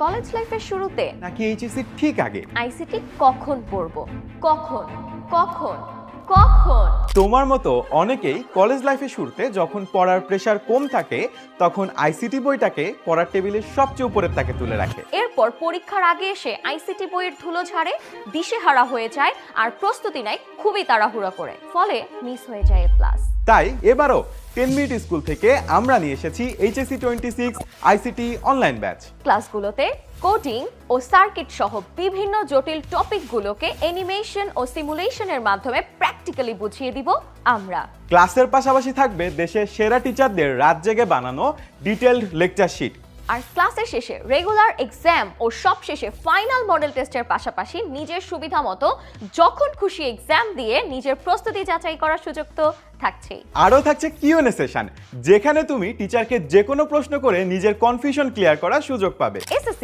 College লাইফের শুরুতে নাকি এইচএসসি ঠিক আগে? আইসিটি কখন পড়বো? কখন কখন কখন? তোমার মতো অনেকেই কলেজ লাইফের শুরুতে যখন পড়ার প্রেশার কম থাকে তখন আইসিটি বইটাকে পড়ার টেবিলের সবচেয়ে উপরের তাকে তুলে রাখে। এরপর পরীক্ষার আগে এসে আইসিটি বইয়ের ধুলো ঝাড়ে, দিশেহারা হয়ে যায় আর প্রস্তুতি নেয় খুবই তাড়াহুড়া করে, ফলে মিস হয়ে যায় ক্লাস। তাই এবারও 10 মিনিট স্কুল থেকে আমরা নিয়ে এসেছি এইচএসসি 26 আইসিটি অনলাইন ব্যাচ। ক্লাসগুলোতে কোডিং ও সার্কিট সহ বিভিন্ন জটিল টপিকগুলোকে অ্যানিমেশন ও সিমুলেশনের মাধ্যমে প্র্যাকটিক্যালি বুঝিয়ে দিব আমরা। ক্লাসের পাশাপাশি থাকবে দেশের সেরা টিচারদের রাত জেগে বানানো ডিটেইলড লেকচার শিট। আর ক্লাসের শেষে রেগুলার এক্সাম ও সব শেষে ফাইনাল মডেল টেস্টের পাশাপাশি নিজের সুবিধা মতো যখন খুশি এক্সাম দিয়ে নিজের প্রস্তুতি যাচাই করার সুযোগ তো থাকছেই। আরও থাকছে কিউএনএ সেশন, যেখানে তুমি টিচারকে যে কোনো প্রশ্ন করে নিজের কনফিউশন ক্লিয়ার করার সুযোগ পাবে। এসএসসি